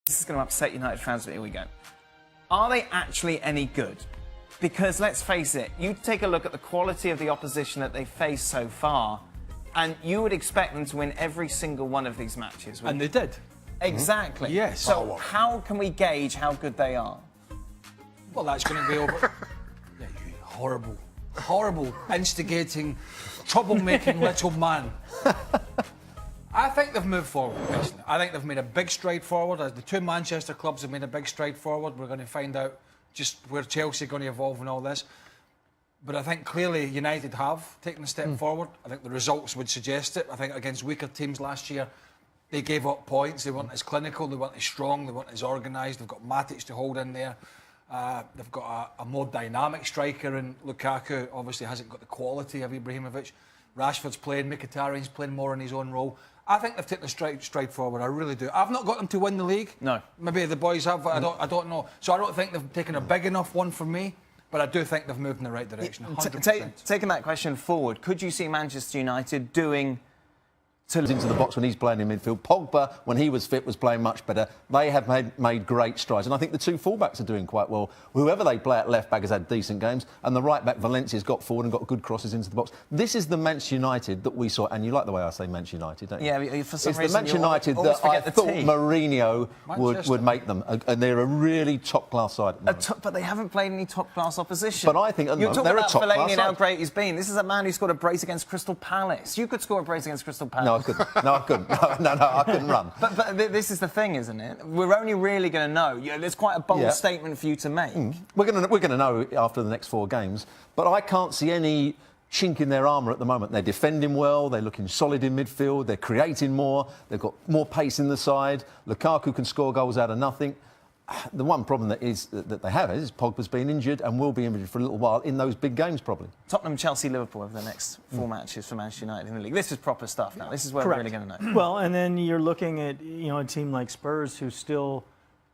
This is going to upset United fans, but here we go. Are they actually any good? Because let's face it, you take a look at the quality of the opposition that they've faced so far, and you would expect them to win every single one of these matches. And they did. Exactly. Yes. So how can we gauge how good they are? Well, that's going to be over. Yeah, you horrible, instigating, troublemaking little man. I think they've moved forward, personally. I think they've made a big stride forward. As the two Manchester clubs have made a big stride forward. We're going to find out just where Chelsea are going to evolve in all this. But I think clearly United have taken a step forward. I think the results would suggest it. I think against weaker teams last year, they gave up points. They weren't as clinical, they weren't as strong, they weren't as organised. They've got Matic to hold in there. They've got a more dynamic striker in Lukaku. Obviously hasn't got the quality of Ibrahimovic. Rashford's playing, Mkhitaryan's playing more in his own role. I think they've taken a stride forward. I really do. I've not got them to win the league. No. Maybe the boys have. I don't know. So I don't think they've taken a big enough one for me. But I do think they've moved in the right direction. 100%. Taking that question forward, could you see Manchester United doing into the box when he's playing in midfield? Pogba, when he was fit, was playing much better. They have made great strides. And I think the two fullbacks are doing quite well. Whoever they play at left-back has had decent games. And the right-back, Valencia's got forward and got good crosses into the box. This is the Manchester United that we saw. And you like the way I say Manchester United, don't you? Yeah, for some reason. reason It's the Manchester United that I thought Mourinho would make them. And they're a really top-class side at the moment. But they haven't played any top-class opposition. But I think at the moment they're a top-class Fellaini and how side. great he's been. This is a man who scored a brace against Crystal Palace. You could score a brace against Crystal Palace. No, I couldn't. No, I couldn't. No, I couldn't run. But this is the thing, isn't it? We're only really going to know. There's quite a bold statement for you to make. We're going to know after the next 4 games. But I can't see any chink in their armour at the moment. They're defending well. They're looking solid in midfield. They're creating more. They've got more pace in the side. Lukaku can score goals out of nothing. The one problem that they have is Pogba's been injured and will be injured for a little while in those big games, probably. Tottenham, Chelsea, Liverpool over the next 4 matches for Manchester United in the league. This is proper stuff now. This is where we're really going to know. Well, and then you're looking at a team like Spurs who still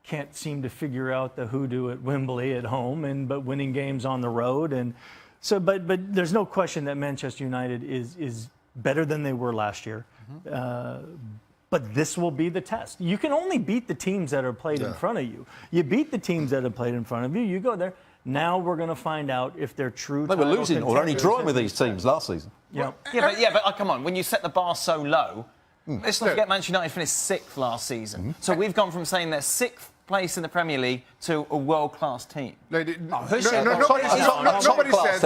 can't seem to figure out the hoodoo at Wembley at home, but winning games on the road, and so. But there's no question that Manchester United is better than they were last year. But this will be the test. You can only beat the teams that are played in front of you. You beat the teams that have played in front of you. You go there. Now we're going to find out if they're true. They were losing or only drawing with these teams last season. Yeah, but come on. When you set the bar so low, let's not forget Manchester United finished 6th last season. So we've gone from saying they're 6th place in the Premier League to a world-class team. Nobody said world-class.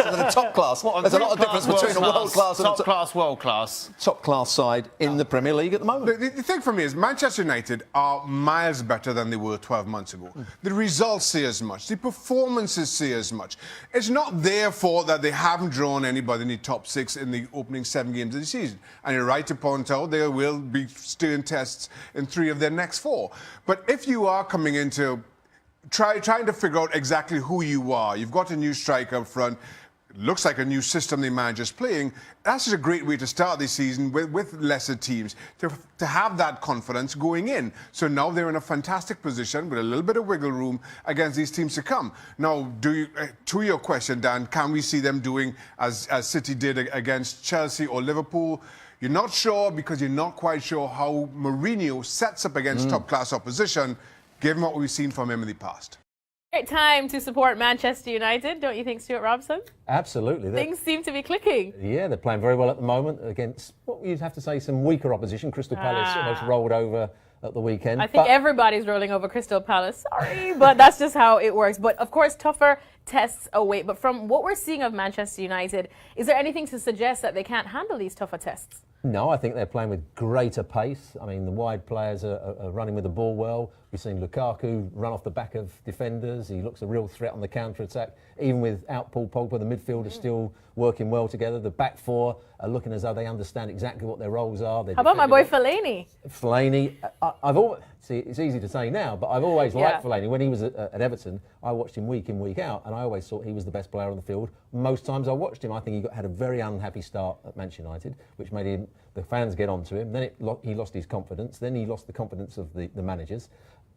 They're top class. There's a lot of difference between a world-class and a world-class. Top-class side in the Premier League at the moment. The thing for me is Manchester United are miles better than they were 12 months ago. The results say as much. The performances say as much. It's not their fault that they haven't drawn anybody in the top 6 in the opening 7 games of the season. And you're right to point out there will be stern tests in 3 of their next 4. But if you are coming into trying to figure out exactly who you are, you've got a new striker up front, it looks like a new system the manager's playing, that's just a great way to start this season with lesser teams, to have that confidence going in. So now they're in a fantastic position with a little bit of wiggle room against these teams to come. Now, to your question, Dan, can we see them doing as City did against Chelsea or Liverpool? You're not sure because you're not quite sure how Mourinho sets up against top-class opposition, given what we've seen from him in the past. Great time to support Manchester United, don't you think, Stuart Robson? Absolutely. Things seem to be clicking. Yeah, they're playing very well at the moment against what you'd have to say some weaker opposition. Crystal Palace almost rolled over at the weekend. I think everybody's rolling over Crystal Palace. Sorry, but that's just how it works. But, of course, tougher tests await. But from what we're seeing of Manchester United, is there anything to suggest that they can't handle these tougher tests? No, I think they're playing with greater pace. I mean, the wide players are running with the ball well. We've seen Lukaku run off the back of defenders. He looks a real threat on the counter-attack. Even without Paul Pogba, the midfield is still working well together. The back 4 are looking as though they understand exactly what their roles are. How about my boy Fellaini? Fellaini, I've always... See, it's easy to say now, but I've always liked Fellaini. When he was at Everton, I watched him week in, week out, and I always thought he was the best player on the field. Most times I watched him, I think he had a very unhappy start at Manchester United, which made him The fans get onto him. Then he lost his confidence. Then he lost the confidence of the managers.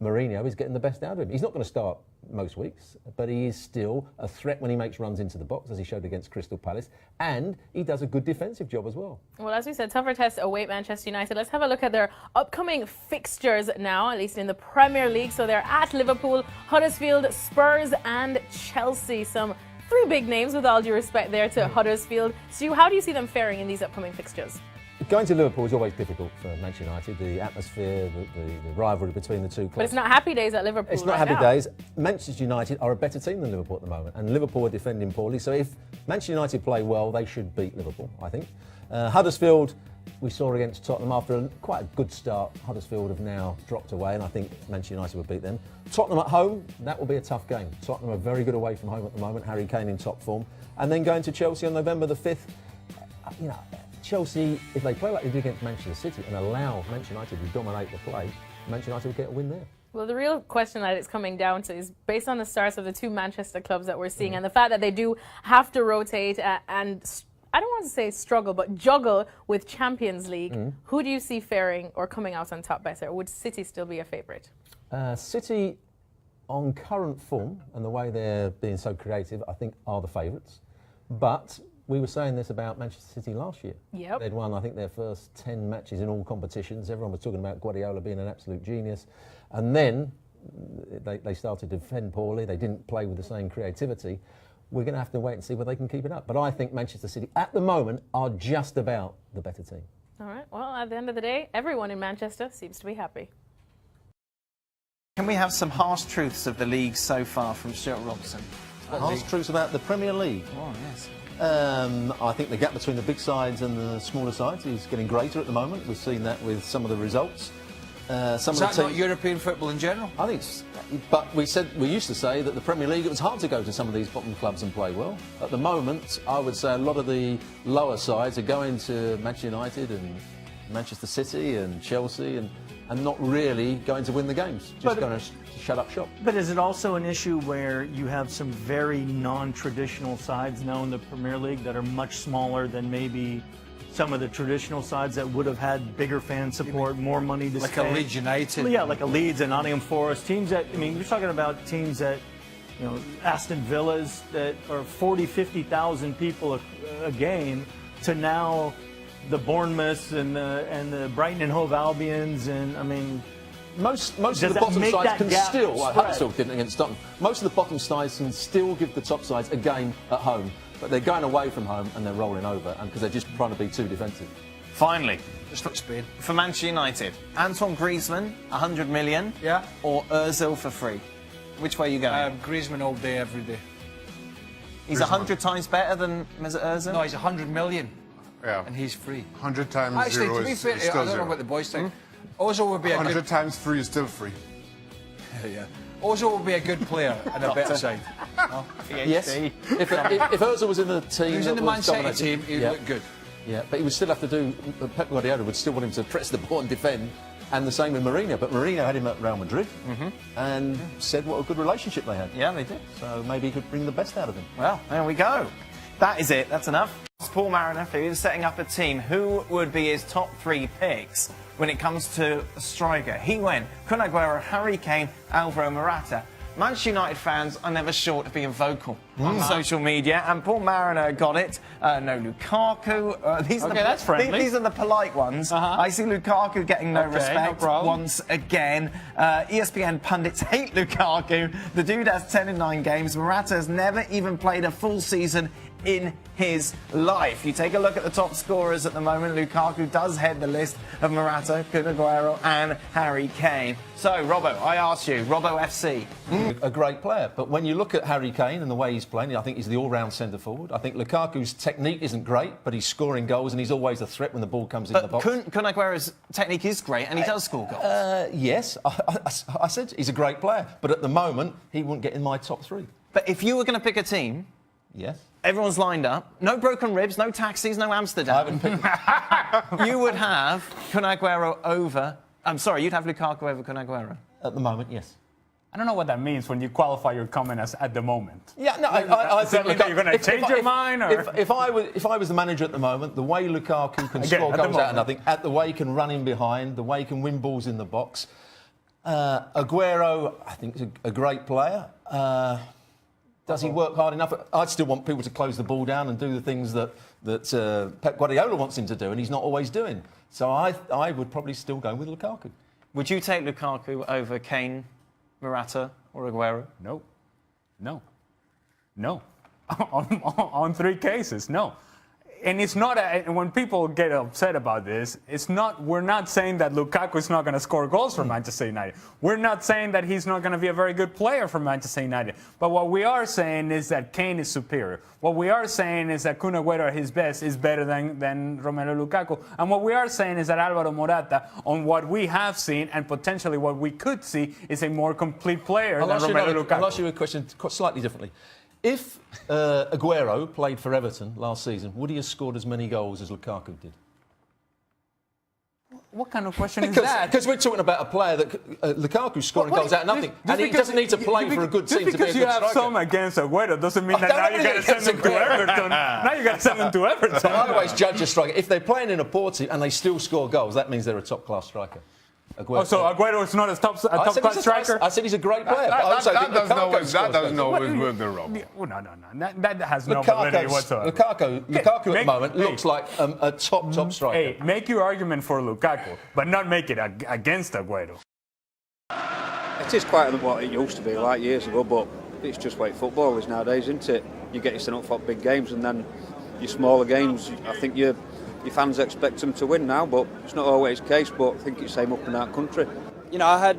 Mourinho is getting the best out of him. He's not going to start most weeks, but he is still a threat when he makes runs into the box, as he showed against Crystal Palace, and he does a good defensive job as well. Well, as we said, tougher test await Manchester United. Let's have a look at their upcoming fixtures now, at least in the Premier League. So they're at Liverpool, Huddersfield, Spurs and Chelsea. Some 3 big names, with all due respect there to Huddersfield. Stu, how do you see them faring in these upcoming fixtures? Going to Liverpool is always difficult for Manchester United. The atmosphere, the rivalry between the two clubs. But it's not happy days at Liverpool. It's not right happy now. days. Manchester United are a better team than Liverpool at the moment, and Liverpool are defending poorly. So if Manchester United play well, they should beat Liverpool, I think. Huddersfield, we saw against Tottenham after quite a good start. Huddersfield have now dropped away, and I think Manchester United will beat them. Tottenham at home, that will be a tough game. Tottenham are very good away from home at the moment. Harry Kane in top form, and then going to Chelsea on November the 5th. You know, Chelsea, if they play like they did against Manchester City and allow Manchester United to dominate the play, Manchester United will get a win there. Well, the real question that it's coming down to is based on the starts of the 2 Manchester clubs that we're seeing and the fact that they do have to rotate and I don't want to say struggle, but juggle with Champions League. Who do you see faring or coming out on top better? Would City still be a favourite? City, on current form and the way they're being so creative, I think are the favourites. But we were saying this about Manchester City last year. Yep. They'd won, I think, their first 10 matches in all competitions. Everyone was talking about Guardiola being an absolute genius. And then they started to defend poorly. They didn't play with the same creativity. We're going to have to wait and see whether they can keep it up. But I think Manchester City, at the moment, are just about the better team. All right. Well, at the end of the day, everyone in Manchester seems to be happy. Can we have some harsh truths of the league so far from Stuart Robson? Harsh truths about the Premier League. Oh, yes. I think the gap between the big sides and the smaller sides is getting greater at the moment. We've seen that with some of the results. Is that not European football in general? I think, but we used to say that the Premier League, it was hard to go to some of these bottom clubs and play well. At the moment, I would say a lot of the lower sides are going to Manchester United and Manchester City and Chelsea and not really going to win the games, just going to shut up shop. But is it also an issue where you have some very non-traditional sides now in the Premier League that are much smaller than maybe some of the traditional sides that would have had bigger fan support, more money to spend? Like a Leeds United? Yeah, like a Leeds and Nottingham Forest. Teams that, I mean, you're talking about teams that, you know, Aston Villas that are 40, 50,000 people a game to now the Bournemouths and the Brighton and Hove Albions, and I mean, Most Does of the that bottom make sides that can gap still, like spread? Huddersfield didn't against Tottenham, most of the bottom sides can still give the top sides a game at home, but they're going away from home and they're rolling over because they're just trying to be too defensive. Finally, Just like Spain. for Manchester United, Antoine Griezmann, 100 million, Yeah. or Ozil for free? Which way are you going? Griezmann all day, every day. He's 100 times better than Mesut Ozil? No, he's 100 million. Yeah. And he's free. 100 times Actually, zero to be is fair, I still don't know zero. what the boys think. Ozil would be a 100 good... times free is still free. Yeah. Ozil would be a good player and a better side. Yes. If Ozil was in the team, He was in the that Man City dominating- team, he'd yeah. look good. Yeah, but he would still have to do. Pep Guardiola would still want him to press the ball and defend, and the same with Mourinho. But Mourinho had him at Real Madrid and said what a good relationship they had. Yeah, they did. So maybe he could bring the best out of him. Well, there we go. That is it. That's enough. Paul Mariner, if he was setting up a team, who would be his top 3 picks when it comes to a striker? He went Kun Aguero, Harry Kane, Alvaro Morata. Manchester United fans are never short of being vocal on social media, and Paul Mariner got it. No Lukaku. These are that's friendly. These are the polite ones. I see Lukaku getting no respect once again. ESPN pundits hate Lukaku. The dude has 10 in 9 games. Morata has never even played a full season in his life. You take a look at the top scorers at the moment. Lukaku does head the list of Morata, Kun Aguero and Harry Kane. So, Robbo, I ask you, Robbo FC. A great player, but when you look at Harry Kane and the way he's playing, I think he's the all-round centre forward. I think Lukaku's technique isn't great, but he's scoring goals and he's always a threat when the ball comes in the But box. Kun Aguero's technique is great and he does score goals. Yes, I said he's a great player, but at the moment he wouldn't get in my top 3. But if you were going to pick a team, Yes. everyone's lined up, no broken ribs, no taxis, no Amsterdam. I haven't picked. You would have Kun Aguero over... I'm sorry, you'd have Lukaku over Kun Aguero. At the moment, yes. I don't know what that means when you qualify your comment as at the moment. Yeah, no, I Does that mean that you're going to change your mind? Or? If I was the manager at the moment, the way Lukaku can Again, score at the goals out of moment. nothing, the way he can run in behind, the way he can win balls in the box. Aguero, I think, is a great player. Does he work hard enough? I still want people to close the ball down and do the things that Pep Guardiola wants him to do, and he's not always doing. So I would probably still go with Lukaku. Would you take Lukaku over Kane, Morata, or Aguero? No. On 3 cases, no. And it's not, when people get upset about this, we're not saying that Lukaku is not going to score goals for Manchester United. We're not saying that he's not going to be a very good player for Manchester United. But what we are saying is that Kane is superior. What we are saying is that Kun Agüero at his best is better than Romelu Lukaku. And what we are saying is that Alvaro Morata, on what we have seen and potentially what we could see, is a more complete player than Romelu Lukaku. I'll ask you a question slightly differently. If Aguero played for Everton last season, would he have scored as many goals as Lukaku did? What kind of question is that? Because we're talking about a player that Lukaku's scoring goals out of nothing, and he doesn't need to play for a good team to be a good striker. Just because you have some against Aguero doesn't mean that now you got to send him to Everton. Now you got to send him to Everton. I always judge a striker. If they're playing in a poor team and they still score goals, that means they're a top-class striker. Aguero. So Aguero is not a top-class striker? I said he's a great player. That doesn't always work the role. No. That has no validity whatsoever. Lukaku at the moment looks like a top striker. Hey, make your argument for Lukaku, but not make it against Aguero. It is quite what it used to be like years ago, but it's just what football is nowadays, isn't it? You get yourself up for big games, and then your smaller games, I think your fans expect them to win now, but it's not always the case. But I think it's the same up in that country. You know, I heard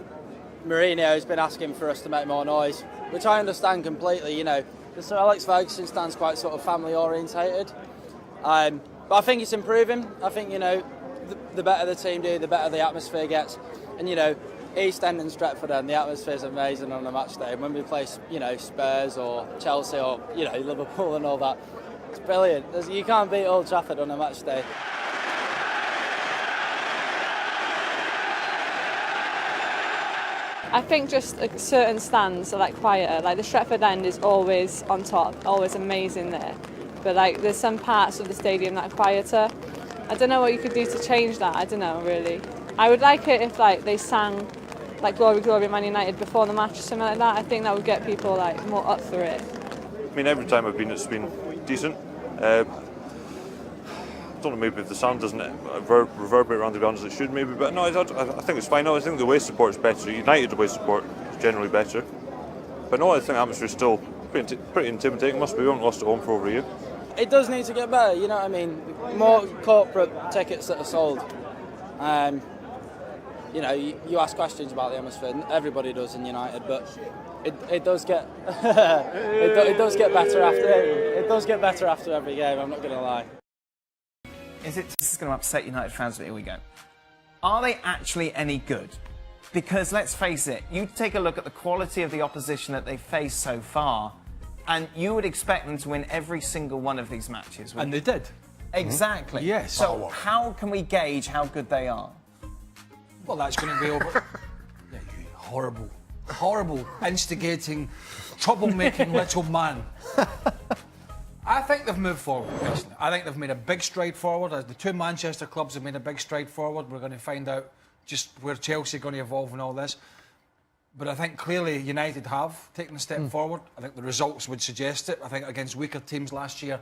Mourinho has been asking for us to make more noise, which I understand completely. You know, Sir Alex Ferguson stands quite sort of family orientated, but I think it's improving. I think, you know, the better the team do, the better the atmosphere gets, and you know, East End and Stretford End, the atmosphere is amazing on a match day. When we play, you know, Spurs or Chelsea or, you know, Liverpool and all that, it's brilliant. You can't beat Old Trafford on a match day. I think just like, certain stands are like quieter. Like the Stretford End is always on top, always amazing there. But like there's some parts of the stadium that are quieter. I don't know what you could do to change that. I don't know really. I would like it if like they sang like Glory Glory Man United before the match or something like that. I think that would get people like more up for it. I mean, every time I've been, it's been decent. I don't know, maybe if the sound doesn't reverberate around the grounds as it should, maybe, but no, I think it's fine. No, I think the away support is better. United away support is generally better. But no, I think the atmosphere is still pretty intimidating. Must be, we haven't lost at home for over a year. It does need to get better, you know what I mean? More corporate tickets that are sold. You know, you ask questions about the atmosphere, everybody does in United, but it does get it does get better after every game. I'm not going to lie. This is going to upset United fans, but here we go. Are they actually any good? Because let's face it, you take a look at the quality of the opposition that they've faced so far, and you would expect them to win every single one of these matches. And they did. Exactly. Mm-hmm. Yes. So how can we gauge how good they are? Well, that's going to be over. Yeah, you horrible, instigating, troublemaking little man. I think they've moved forward, personally. I think they've made a big stride forward. As the two Manchester clubs have made a big stride forward. We're going to find out just where Chelsea are going to evolve in all this. But I think clearly United have taken a step forward. I think the results would suggest it. I think against weaker teams last year,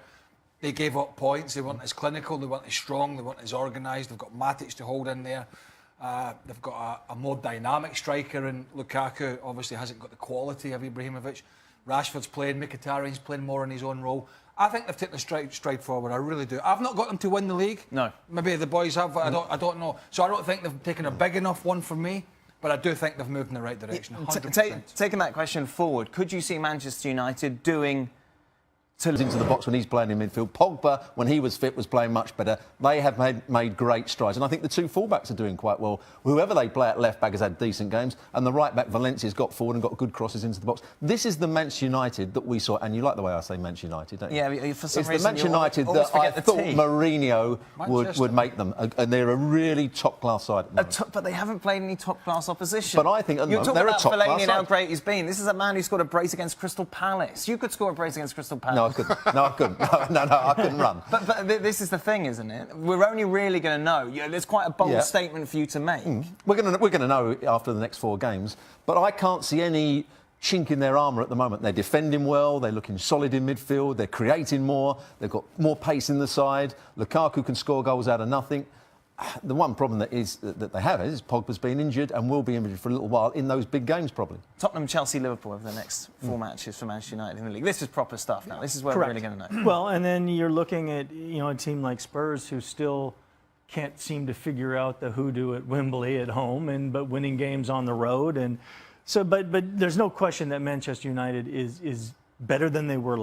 they gave up points. They weren't as clinical, they weren't as strong, they weren't as organised. They've got Matic to hold in there. They've got a more dynamic striker, and Lukaku obviously hasn't got the quality of Ibrahimovic. Rashford's playing, Mkhitaryan's playing more in his own role. I think they've taken a stride forward, I really do. I've not got them to win the league. No. Maybe the boys have, I don't know. So I don't think they've taken a big enough one for me, but I do think they've moved in the right direction, 100%. Taking that question forward, could you see Manchester United doing into the box when he's playing in midfield. Pogba, when he was fit, was playing much better. They have made great strides. And I think the two fullbacks are doing quite well. Whoever they play at left-back has had decent games. And the right-back, Valencia's got forward and got good crosses into the box. This is the Manchester United that we saw. And you like the way I say Manchester United, don't you? Yeah, for some it's reason the Manchester United that I thought Mourinho would make them. And they're a really top-class side. But they haven't played any top-class opposition. But I think You're talking they're about a top-class Fellaini and how side. great he's been. This is a man who scored a brace against Crystal Palace. You could score a brace against Crystal Palace. No, I couldn't. No, I couldn't. No, I couldn't run. But this is the thing, isn't it? We're only really going to know. There's quite a bold statement for you to make. We're going to know after the next 4 games. But I can't see any chink in their armour at the moment. They're defending well. They're looking solid in midfield. They're creating more. They've got more pace in the side. Lukaku can score goals out of nothing. The one problem that they have is Pogba's been injured and will be injured for a little while in those big games, probably. Tottenham, Chelsea, Liverpool over the next 4 matches for Manchester United in the league. This is proper stuff now. This is where we're really going to know. Well, and then you're looking at a team like Spurs who still can't seem to figure out the hoodoo at Wembley at home, but winning games on the road, and so but there's no question that Manchester United is better than they were